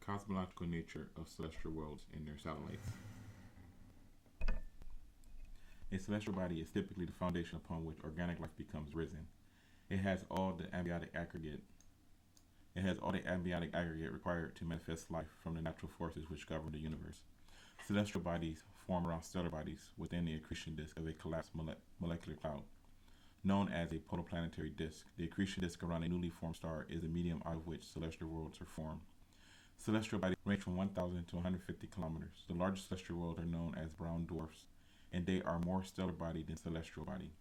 cosmological nature of celestial worlds and their satellites. A celestial body is typically the foundation upon which organic life becomes risen. It has all the abiotic aggregate. It has all the abiotic aggregate required to manifest life from the natural forces which govern the universe. Celestial bodies form around stellar bodies within the accretion disk of a collapsed molecular cloud. Known as a protoplanetary disk, the accretion disk around a newly formed star is the medium out of which celestial worlds are formed. Celestial bodies range from 1,000 to 150 kilometers. The largest celestial worlds are known as brown dwarfs, and they are more stellar body than celestial body.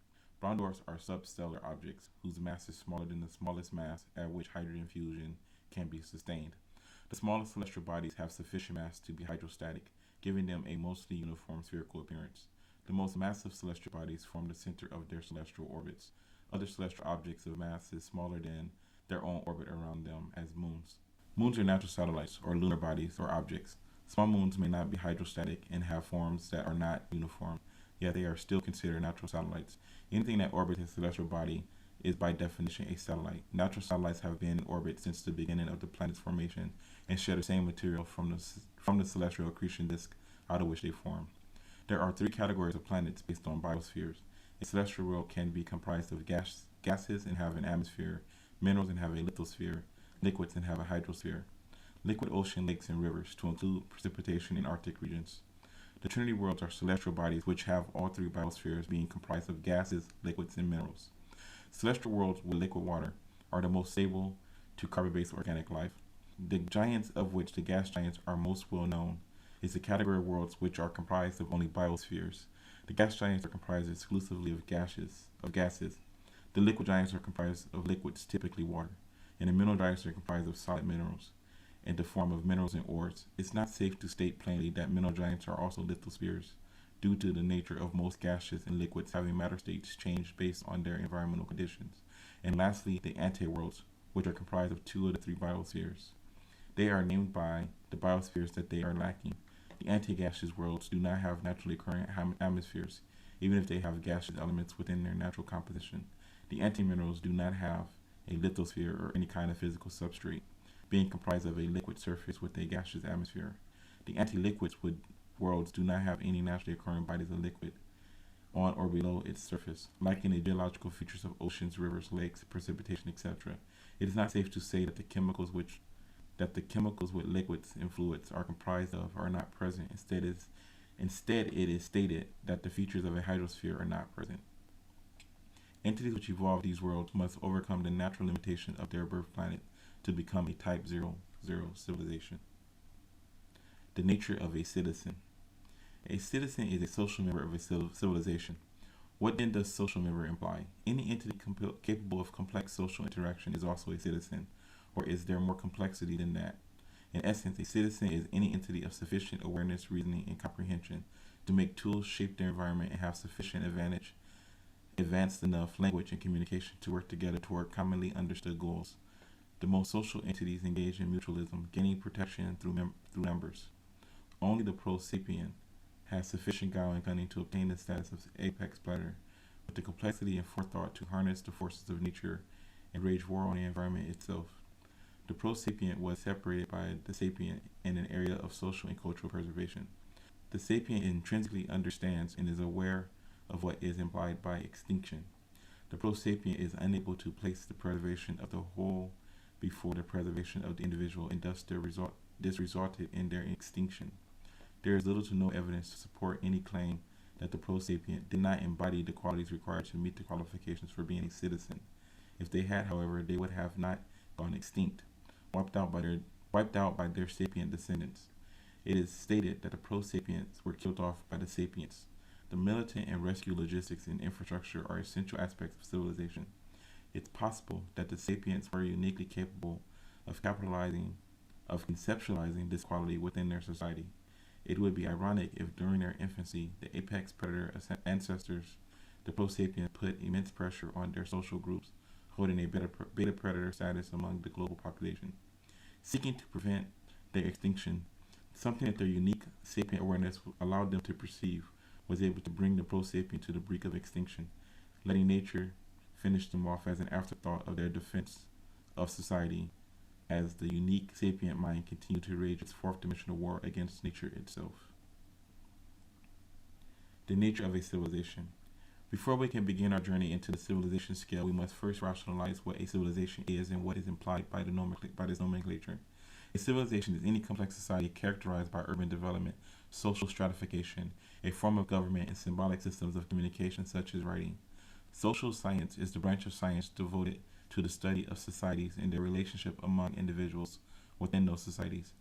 Brown dwarfs are substellar objects whose mass is smaller than the smallest mass at which hydrogen fusion can be sustained. The smallest celestial bodies have sufficient mass to be hydrostatic, giving them a mostly uniform spherical appearance. The most massive celestial bodies form the center of their celestial orbits. Other celestial objects of masses smaller than their own orbit around them as moons. Moons are natural satellites, or lunar bodies, or objects. Small moons may not be hydrostatic and have forms that are not uniform, yet they are still considered natural satellites. Anything that orbits a celestial body is by definition a satellite. Natural satellites have been in orbit since the beginning of the planet's formation and share the same material from the celestial accretion disk out of which they form. There are three categories of planets based on biospheres. A celestial world can be comprised of gases and have an atmosphere, minerals and have a lithosphere, liquids and have a hydrosphere, liquid ocean, lakes, and rivers, to include precipitation in Arctic regions. The Trinity Worlds are celestial bodies which have all three biospheres being comprised of gases, liquids, and minerals. Celestial worlds with liquid water are the most stable to carbon-based organic life. The giants, of which the gas giants are most well known, is the category of worlds which are comprised of only biospheres. The gas giants are comprised exclusively of gases. The liquid giants are comprised of liquids, typically water, and the mineral giants are comprised of solid minerals in the form of minerals and ores. It's not safe to state plainly that mineral giants are also lithospheres, due to the nature of most gases and liquids having matter states change based on their environmental conditions. And lastly, the anti-worlds, which are comprised of two of the three biospheres. They are named by the biospheres that they are lacking. The anti-gaseous worlds do not have naturally occurring atmospheres, even if they have gaseous elements within their natural composition. The anti-minerals do not have a lithosphere or any kind of physical substrate, being comprised of a liquid surface with a gaseous atmosphere. The anti-liquids worlds do not have any naturally occurring bodies of liquid on or below its surface, lacking the geological features of oceans, rivers, lakes, precipitation, etc. It is not safe to say that the chemicals with liquids and fluids are comprised of are not present. Instead, it is stated that the features of a hydrosphere are not present. Entities which evolve these worlds must overcome the natural limitation of their birth planet to become a Type 00 civilization. The nature of a citizen. A citizen is a social member of a civilization. What then does social member imply? Any entity capable of complex social interaction is also a citizen, or is there more complexity than that? In essence, a citizen is any entity of sufficient awareness, reasoning, and comprehension to make tools, shape their environment, and have sufficient advanced enough language and communication to work together toward commonly understood goals. The most social entities engage in mutualism, gaining protection through numbers. Only the pro-sapien has sufficient guile and cunning to obtain the status of apex predator, with the complexity and forethought to harness the forces of nature and wage war on the environment itself. The pro-sapient was separated by the sapient in an area of social and cultural preservation. The sapient intrinsically understands and is aware of what is implied by extinction. The pro-sapient is unable to place the preservation of the whole before the preservation of the individual, and thus this resulted in their extinction. There is little to no evidence to support any claim that the pro-sapient did not embody the qualities required to meet the qualifications for being a citizen. If they had, however, they would have not gone extinct, wiped out by their sapient descendants. It is stated that the pro-sapients were killed off by the sapients. The militant and rescue logistics and infrastructure are essential aspects of civilization. It's possible that the sapients were uniquely capable of conceptualizing this quality within their society. It would be ironic if during their infancy, the apex predator ancestors, the pro-sapiens, put immense pressure on their social groups, holding a beta predator status among the global population. Seeking to prevent their extinction, something that their unique sapient awareness allowed them to perceive was able to bring the pro-sapien to the brink of extinction, letting nature finish them off as an afterthought of their defense of society as the unique sapient mind continued to wage its fourth dimensional war against nature itself. The nature of a civilization. Before we can begin our journey into the civilization scale, we must first rationalize what a civilization is and what is implied by this nomenclature. A civilization is any complex society characterized by urban development, social stratification, a form of government, and symbolic systems of communication such as writing. Social science is the branch of science devoted to the study of societies and their relationship among individuals within those societies.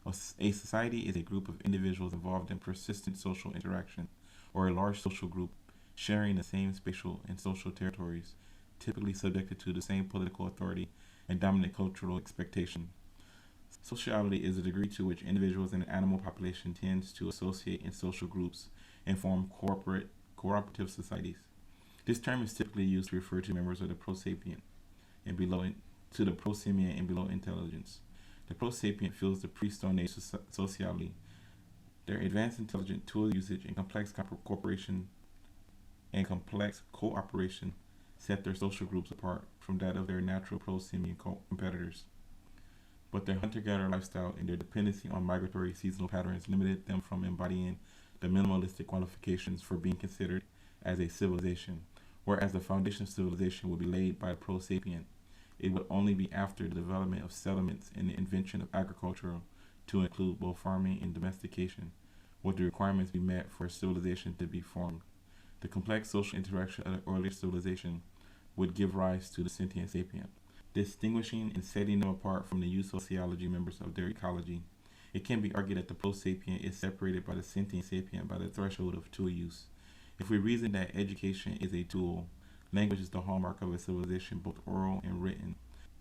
A society is a group of individuals involved in persistent social interaction, or a large social group sharing the same spatial and social territories, typically subjected to the same political authority and dominant cultural expectation. Sociality is the degree to which individuals in an animal population tends to associate in social groups and form cooperative societies. This term is typically used to refer to members of the prosapient and below to the prosimian and below intelligence. The prosapient fills the pre-Stone Age sociality. Their advanced intelligent tool usage and complex cooperation set their social groups apart from that of their natural prosimian competitors. But their hunter-gatherer lifestyle and their dependency on migratory seasonal patterns limited them from embodying the minimalistic qualifications for being considered as a civilization, whereas the foundation of civilization would be laid by a prosapient. It would only be after the development of settlements and the invention of agriculture to include both farming and domestication would the requirements be met for a civilization to be formed. The complex social interaction of the earlier civilization would give rise to the sentient sapient, distinguishing and setting them apart from the eusociology members of their ecology. It can be argued that the prosapient is separated by the sentient sapient by the threshold of tool use. If we reason that education is a tool, language is the hallmark of a civilization, both oral and written,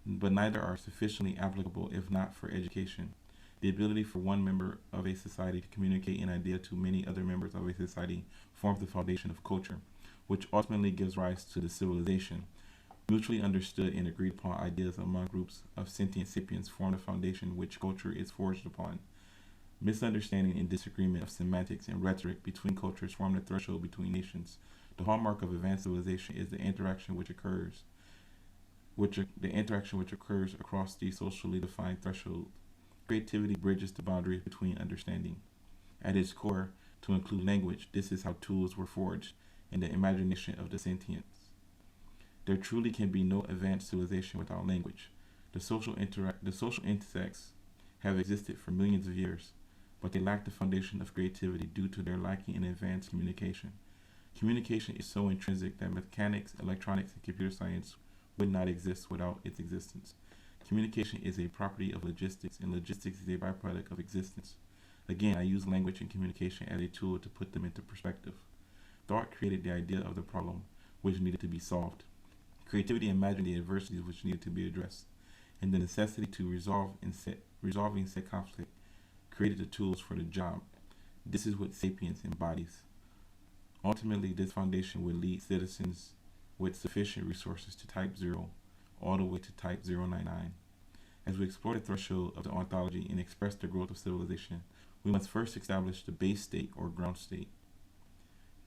but neither are sufficiently applicable if not for education. The ability for one member of a society to communicate an idea to many other members of a society forms the foundation of culture, which ultimately gives rise to the civilization. Mutually understood and agreed upon ideas among groups of sentient sapiens form the foundation which culture is forged upon. Misunderstanding and disagreement of semantics and rhetoric between cultures form the threshold between nations. The hallmark of advanced civilization is the interaction which occurs across these socially defined thresholds. Creativity bridges the boundaries between understanding. At its core, to include language, this is how tools were forged in the imagination of the sentients. There truly can be no advanced civilization without language. The social insects have existed for millions of years, but they lack the foundation of creativity due to their lacking in advanced communication. Communication is so intrinsic that mechanics, electronics, and computer science would not exist without its existence. Communication is a property of logistics, and logistics is a byproduct of existence. Again, I use language and communication as a tool to put them into perspective. Thought created the idea of the problem which needed to be solved. Creativity imagined the adversities which needed to be addressed, and the necessity to resolving said conflict created the tools for the job. This is what sapience embodies. Ultimately, this foundation would lead citizens with sufficient resources to type 0 all the way to type 099. As we explore the threshold of the ontology and express the growth of civilization, we must first establish the base state or ground state.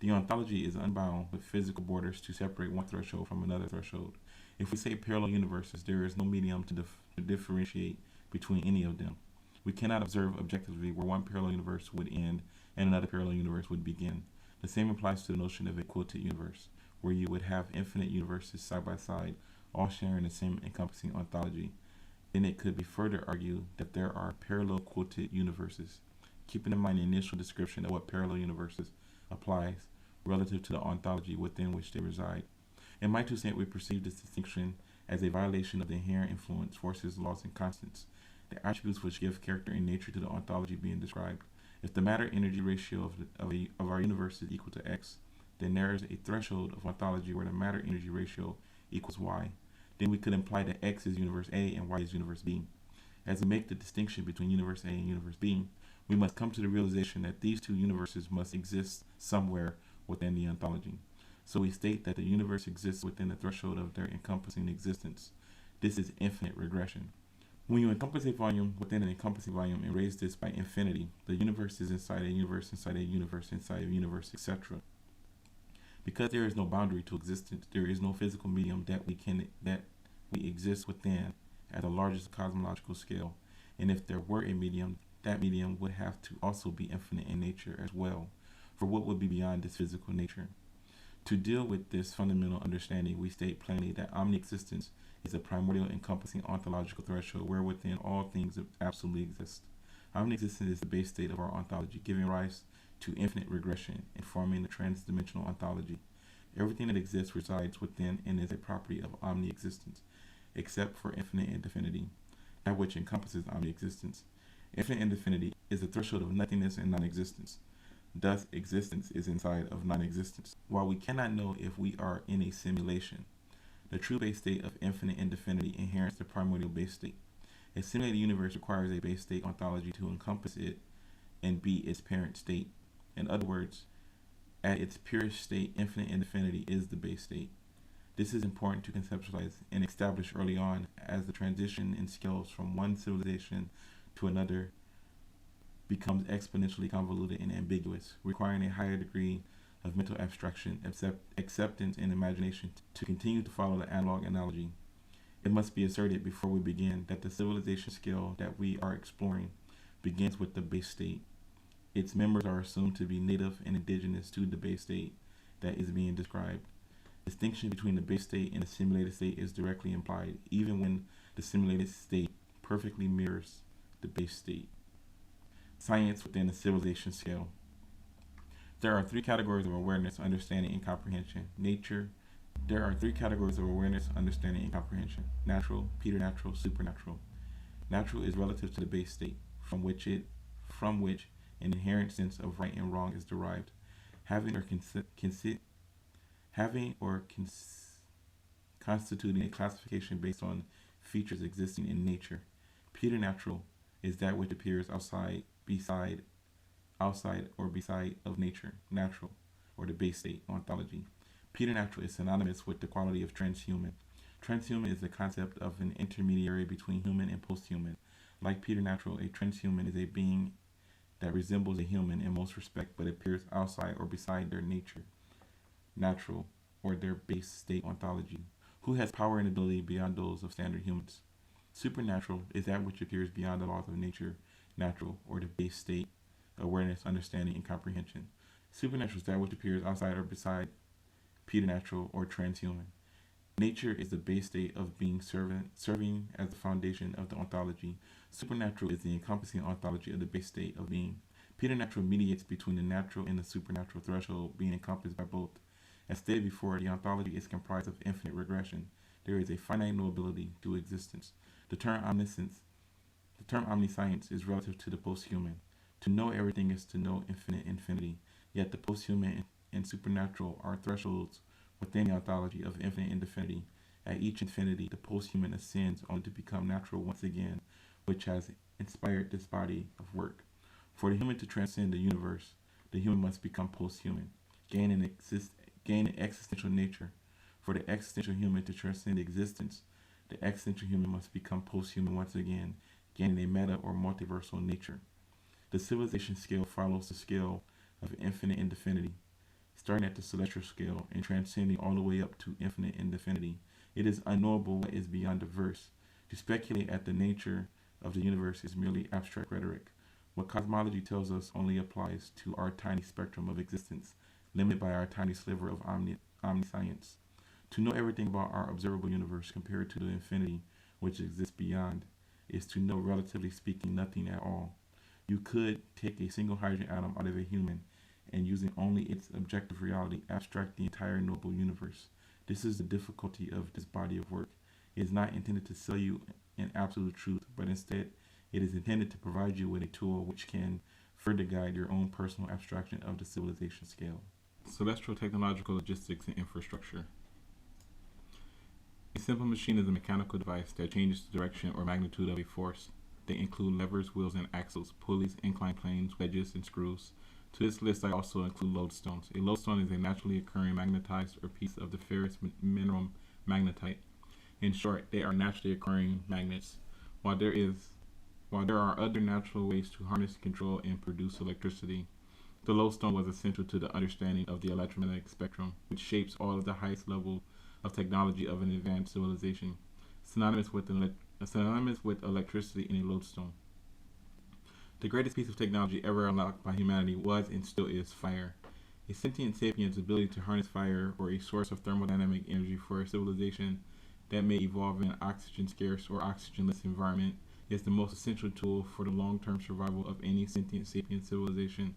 The ontology is unbound with physical borders to separate one threshold from another threshold. If we say parallel universes, there is no medium to differentiate between any of them. We cannot observe objectively where one parallel universe would end and another parallel universe would begin. The same applies to the notion of a quoted universe, where you would have infinite universes side by side, all sharing the same encompassing ontology. Then it could be further argued that there are parallel quoted universes, keeping in mind the initial description of what parallel universes applies relative to the ontology within which they reside. In My02cent, we perceive this distinction as a violation of the inherent influence, forces, laws, and constants, the attributes which give character and nature to the ontology being described. If the matter-energy ratio of our universe is equal to X, then there is a threshold of ontology where the matter-energy ratio equals Y. Then we could imply that X is universe A and Y is universe B. As we make the distinction between universe A and universe B, we must come to the realization that these two universes must exist somewhere within the ontology. So we state that the universe exists within the threshold of their encompassing existence. This is infinite regression. When you encompass a volume within an encompassing volume and raise this by infinity, the universe is inside a universe, inside a universe, inside a universe, etc. Because there is no boundary to existence, there is no physical medium that we exist within at the largest cosmological scale, and if there were a medium, that medium would have to also be infinite in nature as well, for what would be beyond this physical nature? To deal with this fundamental understanding, we state plainly that omni-existence is a primordial encompassing ontological threshold wherewithin all things absolutely exist. Omni-existence is the base state of our ontology, giving rise to infinite regression and forming the trans-dimensional ontology. Everything that exists resides within and is a property of omni-existence, except for infinite infinity, that which encompasses omni-existence. Infinite infinity is the threshold of nothingness and non-existence. Thus, existence is inside of non-existence. While we cannot know if we are in a simulation, the true base state of infinite infinity inherits the primordial base state. A simulated universe requires a base state ontology to encompass it and be its parent state. In other words, at its purest state, infinite infinity is the base state. This is important to conceptualize and establish early on, as the transition in scales from one civilization to another becomes exponentially convoluted and ambiguous, requiring a higher degree of mental abstraction, acceptance, and imagination to continue to follow the analog analogy. It must be asserted before we begin that the civilization scale that we are exploring begins with the base state. Its members are assumed to be native and indigenous to the base state that is being described. Distinction between the base state and the simulated state is directly implied, even when the simulated state perfectly mirrors the base state. Science within the civilization scale. There are three categories of awareness, understanding, and comprehension. There are three categories of awareness, understanding, and comprehension: natural, preternatural, supernatural. Natural is relative to the base state, from which an inherent sense of right and wrong is derived, constituting a classification based on features existing in nature. Preternatural is that which appears outside of nature, natural, or the base state ontology. Preternatural is synonymous with the quality of transhuman. Transhuman is the concept of an intermediary between human and post-human. Like preternatural, a transhuman is a being that resembles a human in most respects, but appears outside or beside their nature, natural, or their base state ontology, who has power and ability beyond those of standard humans. Supernatural is that which appears beyond the laws of nature, natural, or the base state, awareness, understanding, and comprehension. Supernatural is that which appears outside or beside preternatural or transhuman. Nature is the base state of being, serving as the foundation of the ontology. Supernatural is the encompassing ontology of the base state of being. Preternatural mediates between the natural and the supernatural threshold, being encompassed by both. As stated before, the ontology is comprised of infinite regression. There is a finite knowability to existence. The term omniscience is relative to the post-human. To know everything is to know infinite infinity, yet the post-human and supernatural are thresholds within the ontology of infinite infinity. At each infinity, the post-human ascends only to become natural once again, which has inspired this body of work. For the human to transcend the universe, the human must become post-human, gain an existential nature. For the existential human to transcend existence, the existential human must become post-human once again, gaining a meta or multiversal nature. The civilization scale follows the scale of infinite infinity, starting at the celestial scale and transcending all the way up to infinite infinity. It is unknowable what is beyond the verse. To speculate at the nature of the universe is merely abstract rhetoric. What cosmology tells us only applies to our tiny spectrum of existence, limited by our tiny sliver of omniscience. To know everything about our observable universe compared to the infinity which exists beyond is to know, relatively speaking, nothing at all. You could take a single hydrogen atom out of a human and, using only its objective reality, abstract the entire knowable universe. This is the difficulty of this body of work. It is not intended to sell you an absolute truth, but instead it is intended to provide you with a tool which can further guide your own personal abstraction of the civilization scale. Celestial technological logistics and infrastructure. A simple machine is a mechanical device that changes the direction or magnitude of a force. They include levers, wheels, and axles, pulleys, inclined planes, wedges, and screws. To this list, I also include lodestones. A lodestone is a naturally occurring magnetized or piece of the ferrous mineral magnetite. In short, they are naturally occurring magnets. While there are other natural ways to harness, control, and produce electricity, the lodestone was essential to the understanding of the electromagnetic spectrum, which shapes all of the highest level of technology of an advanced civilization. Synonymous with synonymous with electricity and a lodestone. The greatest piece of technology ever unlocked by humanity was and still is fire. A sentient sapient's ability to harness fire or a source of thermodynamic energy for a civilization that may evolve in an oxygen-scarce or oxygenless environment is the most essential tool for the long-term survival of any sentient sapient civilization.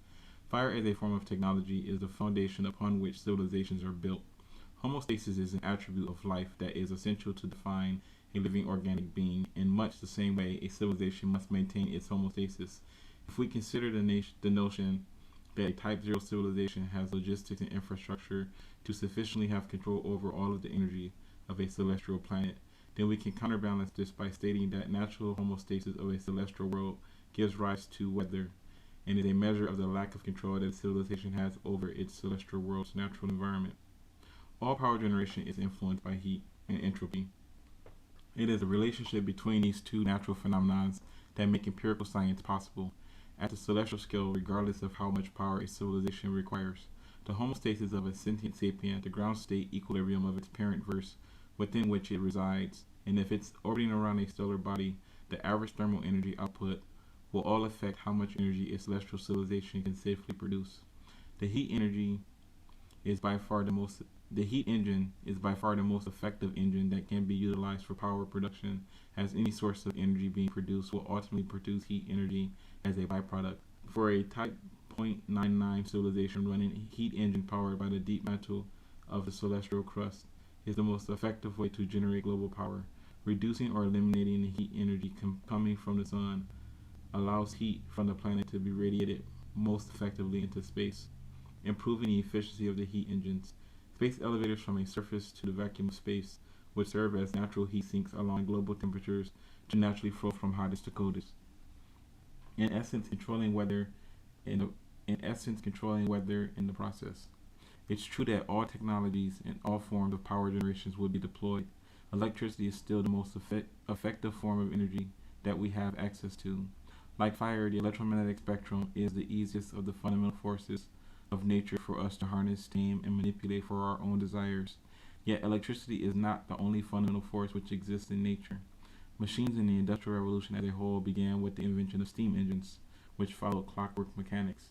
Fire as a form of technology is the foundation upon which civilizations are built. Homeostasis is an attribute of life that is essential to define a living organic being. In much the same way, a civilization must maintain its homeostasis. If we consider the notion that a Type 0 civilization has logistics and infrastructure to sufficiently have control over all of the energy of a celestial planet, then we can counterbalance this by stating that natural homeostasis of a celestial world gives rise to weather, and is a measure of the lack of control that a civilization has over its celestial world's natural environment. All power generation is influenced by heat and entropy. It is the relationship between these two natural phenomena that make empirical science possible. At the celestial scale, regardless of how much power a civilization requires, the homeostasis of a sentient sapient, the ground state equilibrium of its parent verse within which it resides, and if it's orbiting around a stellar body, the average thermal energy output will all affect how much energy a celestial civilization can safely produce. The heat engine is by far the most effective engine that can be utilized for power production, as any source of energy being produced will ultimately produce heat energy as a byproduct. For a Type 0.99 civilization, running heat engine powered by the deep mantle of the celestial crust is the most effective way to generate global power. Reducing or eliminating the heat energy coming from the sun allows heat from the planet to be radiated most effectively into space, improving the efficiency of the heat engines. Space elevators from a surface to the vacuum of space would serve as natural heat sinks, allowing global temperatures to naturally flow from hottest to coldest. In essence, controlling weather in the process. It's true that all technologies and all forms of power generations would be deployed. Electricity is still the most effective form of energy that we have access to. Like fire, the electromagnetic spectrum is the easiest of the fundamental forces of nature for us to harness, tame, and manipulate for our own desires. Yet electricity is not the only fundamental force which exists in nature. Machines in the Industrial Revolution as a whole began with the invention of steam engines, which followed clockwork mechanics.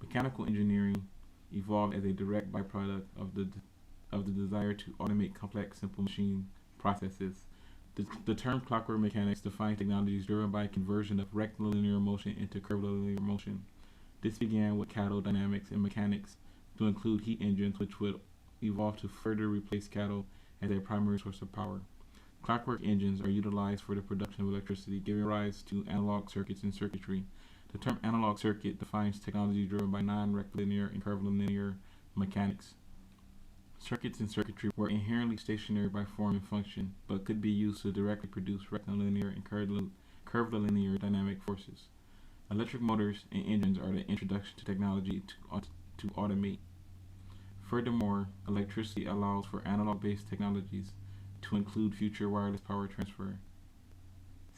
Mechanical engineering evolved as a direct byproduct of the desire to automate complex, simple machine processes. The term clockwork mechanics defines technologies driven by conversion of rectilinear motion into curvilinear motion. This began with cattle dynamics and mechanics to include heat engines, which would evolve to further replace cattle as a primary source of power. Clockwork engines are utilized for the production of electricity, giving rise to analog circuits and circuitry. The term analog circuit defines technology driven by non-rectilinear and curvilinear mechanics. Circuits and circuitry were inherently stationary by form and function, but could be used to directly produce rectilinear and curvilinear dynamic forces. Electric motors and engines are the introduction to technology to automate. Furthermore, electricity allows for analog-based technologies to include future wireless power transfer.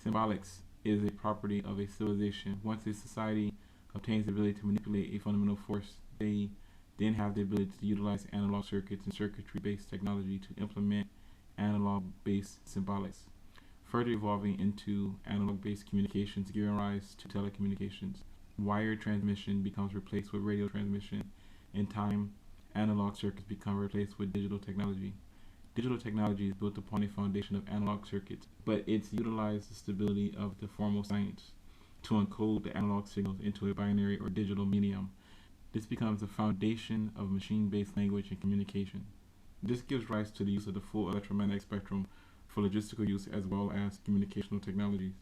Symbolics is a property of a civilization. Once a society obtains the ability to manipulate a fundamental force, they then have the ability to utilize analog circuits and circuitry-based technology to implement analog-based symbolics, further evolving into analog-based communications, giving rise to telecommunications. Wired transmission becomes replaced with radio transmission. In time, analog circuits become replaced with digital technology. Digital technology is built upon a foundation of analog circuits, but it's utilized the stability of the formal science to encode the analog signals into a binary or digital medium. This becomes the foundation of machine-based language and communication. This gives rise to the use of the full electromagnetic spectrum for logistical use as well as communicational technologies.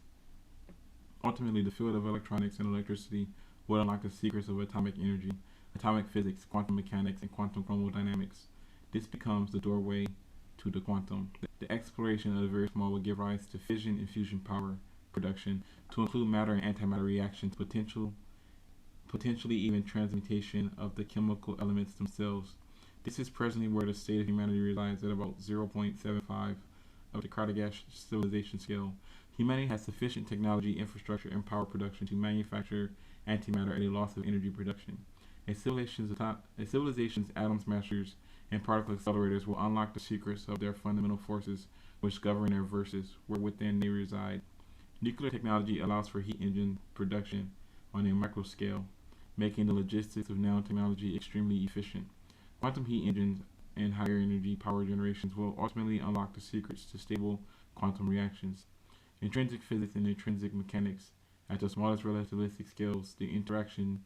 Ultimately, the field of electronics and electricity will unlock the secrets of atomic energy, atomic physics, quantum mechanics, and quantum chromodynamics. This becomes the doorway to the quantum. The exploration of the very small will give rise to fission and fusion power production to include matter and antimatter reactions, potentially even transmutation of the chemical elements themselves. This is presently where the state of humanity resides at about 0.75 of the Kardashev Civilization Scale. Humanity has sufficient technology, infrastructure, and power production to manufacture antimatter at a loss of energy production. A civilization's atom smashers and particle accelerators will unlock the secrets of their fundamental forces which govern their verses, where within they reside. Nuclear technology allows for heat engine production on a micro scale, making the logistics of nanotechnology extremely efficient. Quantum heat engines and higher energy power generations will ultimately unlock the secrets to stable quantum reactions. Intrinsic physics and intrinsic mechanics at the smallest relativistic scales, the interaction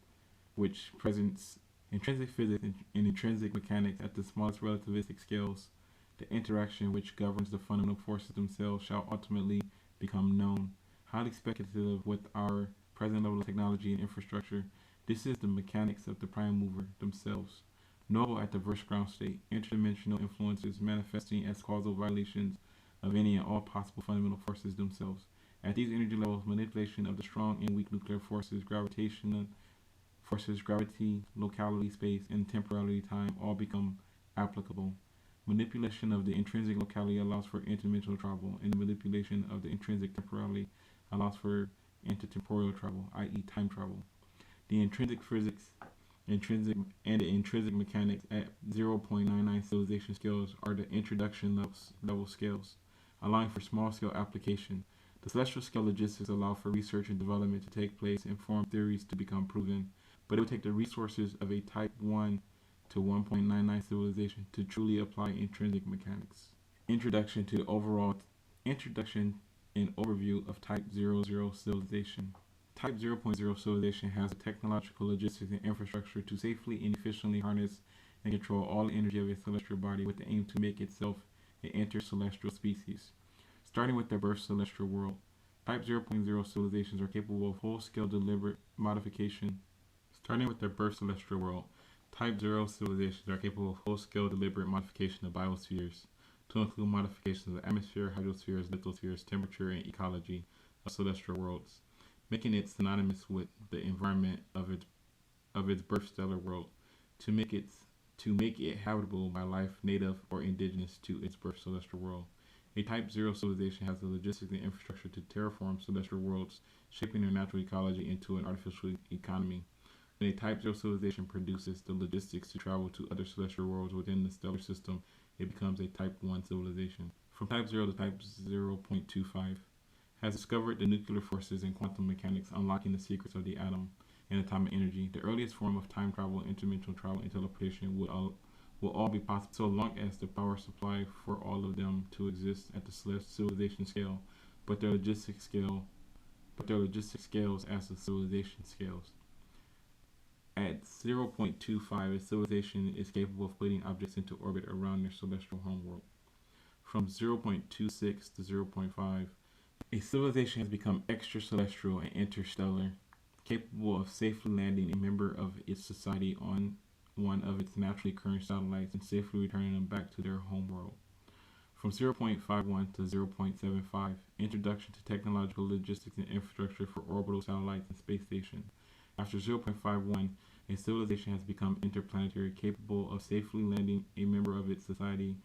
which presents intrinsic physics and intrinsic mechanics at the smallest relativistic scales, the interaction which governs the fundamental forces themselves shall ultimately become known. Highly speculative with our present level of technology and infrastructure, this is the mechanics of the prime mover themselves. Knowable at the verse ground state, interdimensional influences manifesting as causal violations of any and all possible fundamental forces themselves. At these energy levels, manipulation of the strong and weak nuclear forces, gravitational forces, gravity, locality, space, and temporality, time all become applicable. Manipulation of the intrinsic locality allows for interdimensional travel, and the manipulation of the intrinsic temporality allows for intertemporal travel, i.e., time travel. The intrinsic physics the intrinsic mechanics at 0.99 civilization scales are the introduction level scales, allowing for small-scale application. The celestial scale logistics allow for research and development to take place and form theories to become proven, but it would take the resources of a Type 1 to 1.99 civilization to truly apply intrinsic mechanics. Introduction and overview of Type 00 civilization. Type 0.0 civilization has the technological, logistics, and infrastructure to safely and efficiently harness and control all the energy of a celestial body with the aim to make itself an intercelestial species. Starting with their birth celestial world, Type 0.0 civilizations are capable of whole-scale deliberate modification. Starting with their birth celestial world, Type 0 civilizations are capable of whole-scale deliberate modification of biospheres, to include modifications of atmosphere, hydrospheres, lithospheres, temperature, and ecology of celestial worlds, making it synonymous with the environment of its birth stellar world, to make it habitable by life native or indigenous to its birth celestial world. A Type 0 civilization has the logistics and infrastructure to terraform celestial worlds, shaping their natural ecology into an artificial economy. When a Type 0 civilization produces the logistics to travel to other celestial worlds within the stellar system, it becomes a Type 1 civilization. From Type 0 to Type 0.25, has discovered the nuclear forces and quantum mechanics, unlocking the secrets of the atom and atomic energy. The earliest form of time travel, interdimensional travel, and teleportation will all be possible so long as the power supply for all of them to exist at the civilization scale, but their logistic scales as the civilization scales. At 0.25, a civilization is capable of putting objects into orbit around their celestial homeworld. From 0.26 to 0.5, a civilization has become extracelestial and interstellar, capable of safely landing a member of its society on one of its naturally occurring satellites and safely returning them back to their homeworld. From 0.51 to 0.75, introduction to technological logistics and infrastructure for orbital satellites and space stations. After 0.51, a civilization has become interplanetary, capable of safely landing a member of its society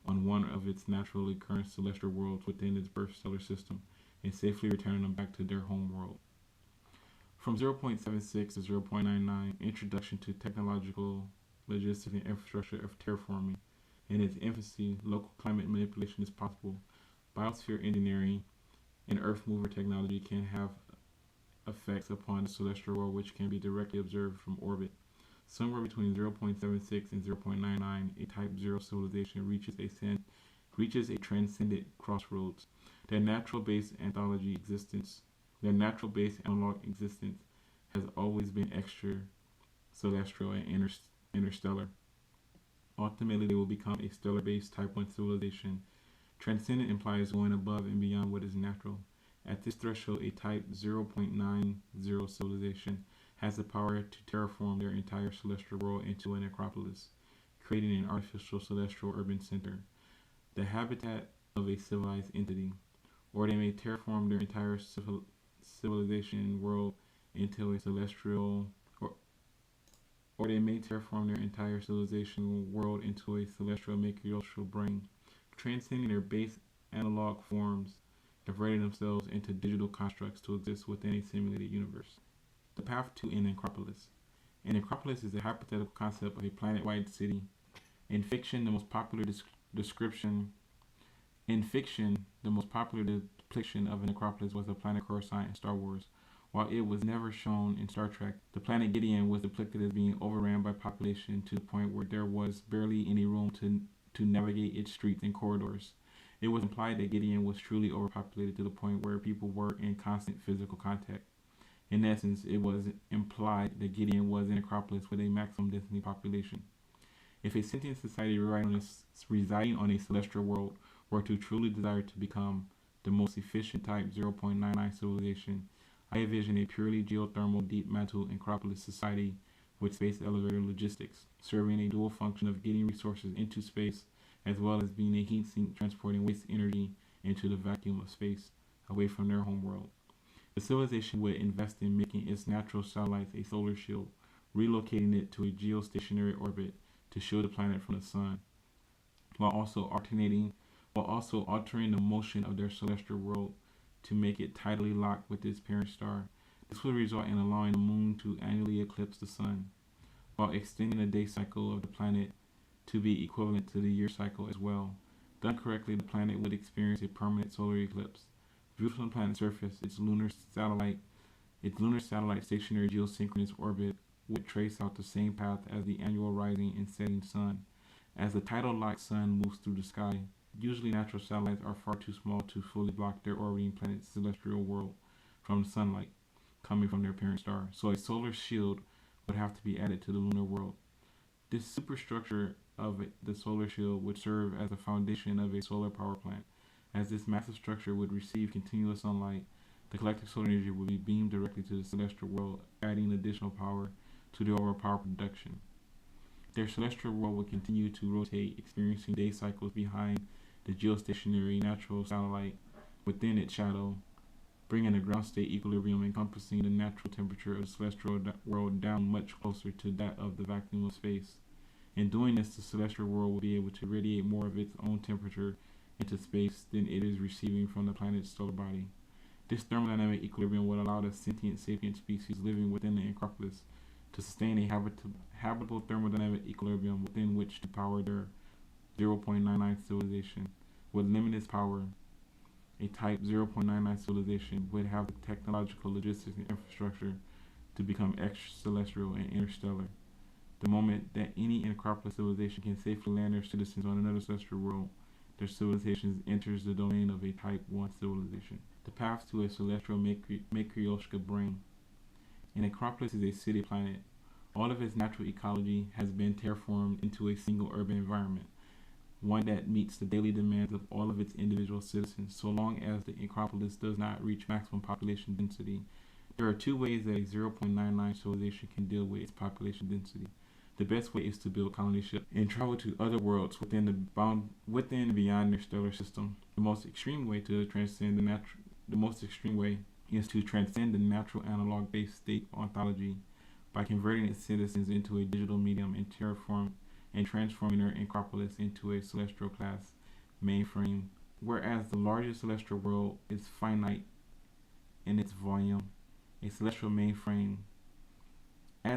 on one of its naturally occurring celestial worlds within its birth stellar system, and safely returning them back to their home world. From 0.76 to 0.99, introduction to technological logistics and infrastructure of terraforming. In its infancy, local climate manipulation is possible. Biosphere engineering and earth mover technology can have effects upon the celestial world which can be directly observed from orbit. Somewhere between 0.76 and 0.99, a Type 0 civilization reaches a transcendent crossroads. Their natural base analog existence has always been extracelestial and interstellar. Ultimately, they will become a stellar-based Type 1 civilization. Transcendent implies going above and beyond what is natural. At this threshold, a Type 0.90 civilization has the power to terraform their entire celestial world into an acropolis, creating an artificial celestial urban center, the habitat of a civilized entity. Or they may terraform their entire civilization world into a celestial mercurial brain, transcending their base analog forms, converting themselves into digital constructs to exist within a simulated universe. The Path to End Acropolis. An acropolis is a hypothetical concept of a planet-wide city. In fiction, the most popular description In fiction, the most popular depiction of an Acropolis was the planet Coruscant in Star Wars. While it was never shown in Star Trek, the planet Gideon was depicted as being overran by population to the point where there was barely any room to navigate its streets and corridors. It was implied that Gideon was truly overpopulated to the point where people were in constant physical contact. In essence, it was implied that Gideon was an Acropolis with a maximum density population. If a sentient society residing on a celestial world were to truly desire to become the most efficient type 0.99 civilization, I envision a purely geothermal deep mantle Acropolis society with space elevator logistics, serving a dual function of getting resources into space as well as being a heat sink transporting waste energy into the vacuum of space away from their home world. The civilization would invest in making its natural satellites a solar shield, relocating it to a geostationary orbit to shield the planet from the sun, while also altering the motion of their celestial world to make it tidally locked with its parent star. This would result in allowing the moon to annually eclipse the sun, while extending the day cycle of the planet to be equivalent to the year cycle as well. Done correctly, the planet would experience a permanent solar eclipse. Viewed from the planet's surface, its lunar satellite stationary geosynchronous orbit would trace out the same path as the annual rising and setting sun. As the tidal locked sun moves through the sky, usually natural satellites are far too small to fully block their orbiting planet's celestial world from the sunlight coming from their parent star, so a solar shield would have to be added to the lunar world. This superstructure of the solar shield would serve as the foundation of a solar power plant. As this massive structure would receive continuous sunlight, the collective solar energy would be beamed directly to the celestial world, adding additional power to the overall power production. Their celestial world would continue to rotate, experiencing day cycles behind the geostationary natural satellite within its shadow, bringing a ground state equilibrium encompassing the natural temperature of the celestial world down much closer to that of the vacuum of space. In doing this, the celestial world will be able to radiate more of its own temperature into space than it is receiving from the planet's solar body. This thermodynamic equilibrium would allow the sentient sapient species living within the Acropolis to sustain a habitable thermodynamic equilibrium within which to power their 0.99 civilization. With limited power, a type 0.99 civilization would have the technological, logistics, and infrastructure to become extracelestial and interstellar. The moment that any Acropolis civilization can safely land their citizens on another celestial world, their civilization enters the domain of a Type 1 civilization. The path to a celestial matryoshka brain. An Acropolis is a city planet. All of its natural ecology has been terraformed into a single urban environment, one that meets the daily demands of all of its individual citizens, so long as the Acropolis does not reach maximum population density. There are two ways that a 0.99 civilization can deal with its population density. The best way is to build colony ships and travel to other worlds within and beyond their stellar system. The most extreme way is to transcend the natural analog-based state ontology by converting its citizens into a digital medium and transforming their Acropolis into a celestial class mainframe. Whereas the largest celestial world is finite in its volume, As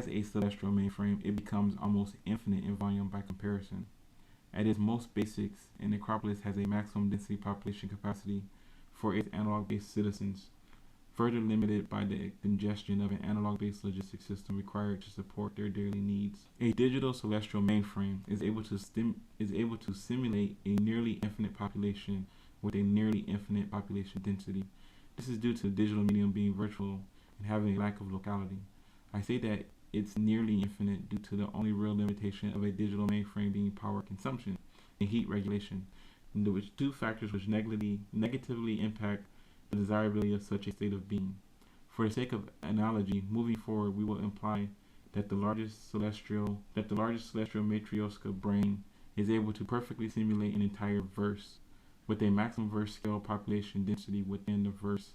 a celestial mainframe, it becomes almost infinite in volume by comparison. At its most basics, an Acropolis has a maximum density population capacity for its analog-based citizens, further limited by the congestion of an analog-based logistics system required to support their daily needs. A digital celestial mainframe is able to simulate a nearly infinite population with a nearly infinite population density. This is due to the digital medium being virtual and having a lack of locality. I say that it's nearly infinite due to the only real limitation of a digital mainframe being power consumption and heat regulation, which two factors which negatively impact the desirability of such a state of being. For the sake of analogy, moving forward, we will imply that the largest celestial matryoshka brain is able to perfectly simulate an entire verse, with a maximum verse scale population density within the verse.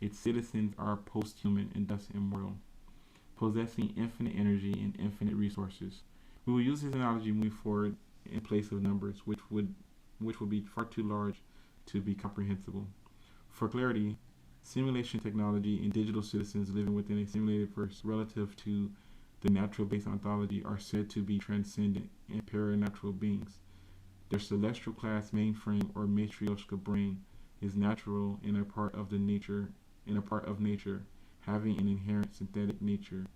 Its citizens are post-human and thus immortal, possessing infinite energy and infinite resources. We will use this analogy moving forward in place of numbers, which would be far too large to be comprehensible. For clarity, simulation technology and digital citizens living within a simulated verse relative to the natural-based ontology are said to be transcendent and paranatural beings. Their celestial class mainframe or matryoshka brain is natural and a part of nature, having an inherent synthetic nature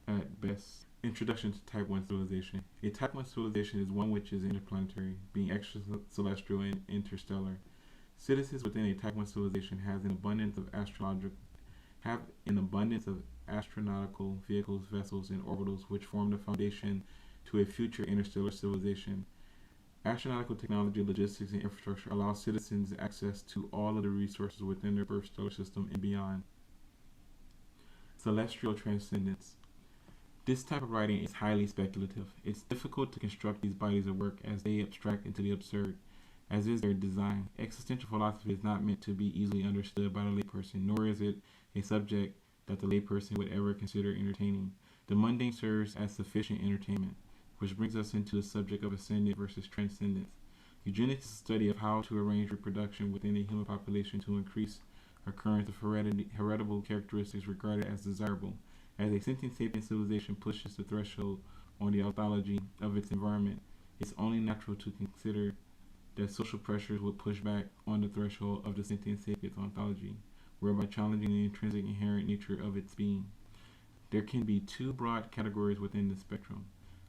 at best. Introduction to Type 1 civilization. A Type 1 civilization is one which is interplanetary, being extracelestial and interstellar. Citizens within a Type 1 civilization have an abundance of astronautical vehicles, vessels, and orbitals which form the foundation to a future interstellar civilization. Astronautical technology, logistics, and infrastructure allow citizens access to all of the resources within their birth stellar system and beyond. Celestial transcendence. This type of writing is highly speculative. It's difficult to construct these bodies of work as they abstract into the absurd, as is their design. Existential philosophy is not meant to be easily understood by the layperson, nor is it a subject that the layperson would ever consider entertaining. The mundane serves as sufficient entertainment, which brings us into the subject of ascendant versus transcendence. Eugenics is a study of how to arrange reproduction within a human population to increase occurrence of heritable characteristics regarded as desirable. As a sentient sapient civilization pushes the threshold on the ontology of its environment, it's only natural to consider that social pressures would push back on the threshold of the sentient sapient's ontology, whereby challenging the intrinsic inherent nature of its being. There can be two broad categories within the spectrum.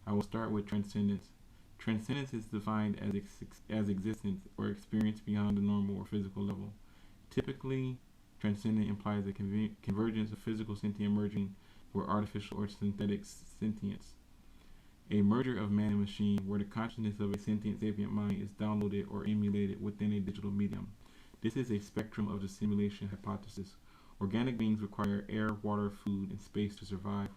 I will start with transcendence. Transcendence is defined as existence or experience beyond the normal or physical level. Typically, transcendent implies a convergence of physical sentient merging with artificial or synthetic sentience. A merger of man and machine where the consciousness of a sentient sapient mind is downloaded or emulated within a digital medium. This is a spectrum of the simulation hypothesis. Organic beings require air, water, food, and space to survive,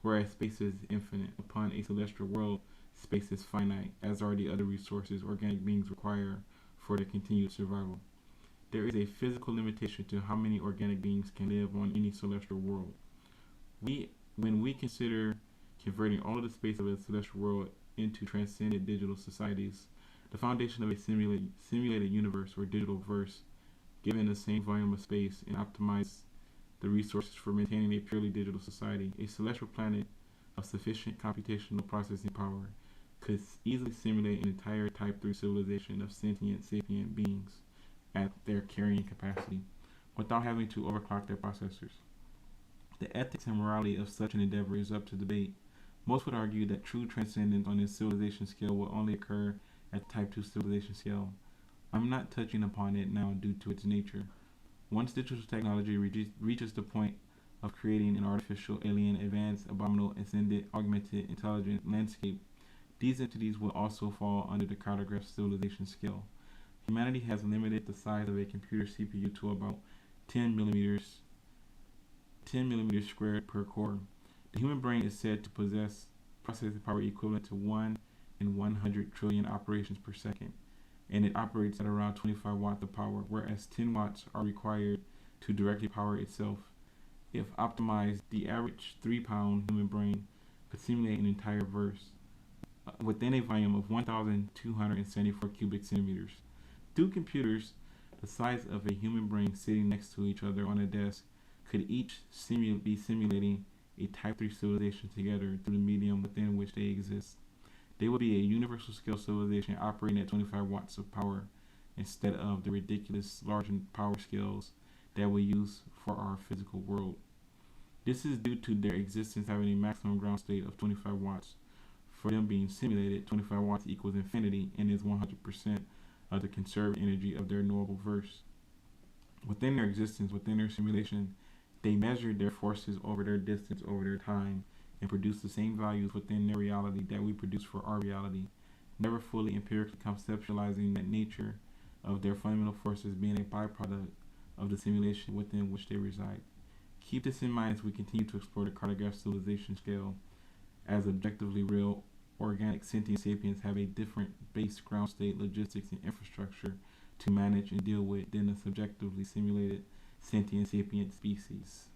whereas space is infinite. Upon a celestial world, space is finite, as are the other resources organic beings require for their continued survival. There is a physical limitation to how many organic beings can live on any celestial world. When we consider converting all of the space of a celestial world into transcendent digital societies, the foundation of a simulated universe or digital verse, given the same volume of space and optimize the resources for maintaining a purely digital society, a celestial planet of sufficient computational processing power could easily simulate an entire Type 3 civilization of sentient sapient beings at their carrying capacity, without having to overclock their processors. The ethics and morality of such an endeavor is up to debate. Most would argue that true transcendence on this civilization scale will only occur at the Type 2 civilization scale. I'm not touching upon it now due to its nature. Once digital technology reaches the point of creating an artificial, alien, advanced, abominable, ascended, augmented, intelligent landscape, these entities will also fall under the categorized civilization scale. Humanity has limited the size of a computer CPU to about 10 millimeters squared per core. The human brain is said to possess processing power equivalent to 1 in 100 trillion operations per second, and it operates at around 25 watts of power, whereas 10 watts are required to directly power itself. If optimized, the average 3-pound human brain could simulate an entire verse within a volume of 1,274 cubic centimeters. Two computers the size of a human brain sitting next to each other on a desk could each be simulating a Type 3 civilization together through the medium within which they exist. They would be a universal scale civilization operating at 25 watts of power instead of the ridiculous large power scales that we use for our physical world. This is due to their existence having a maximum ground state of 25 watts. For them being simulated, 25 watts equals infinity and is 100% of the conserved energy of their normal verse. Within their existence, within their simulation, they measured their forces over their distance, over their time, and produced the same values within their reality that we produce for our reality, never fully empirically conceptualizing that nature of their fundamental forces being a byproduct of the simulation within which they reside. Keep this in mind as we continue to explore the categorized civilization scale, as objectively real organic sentient sapiens have a different base ground state, logistics, and infrastructure to manage and deal with than the subjectively simulated sentient sapient species.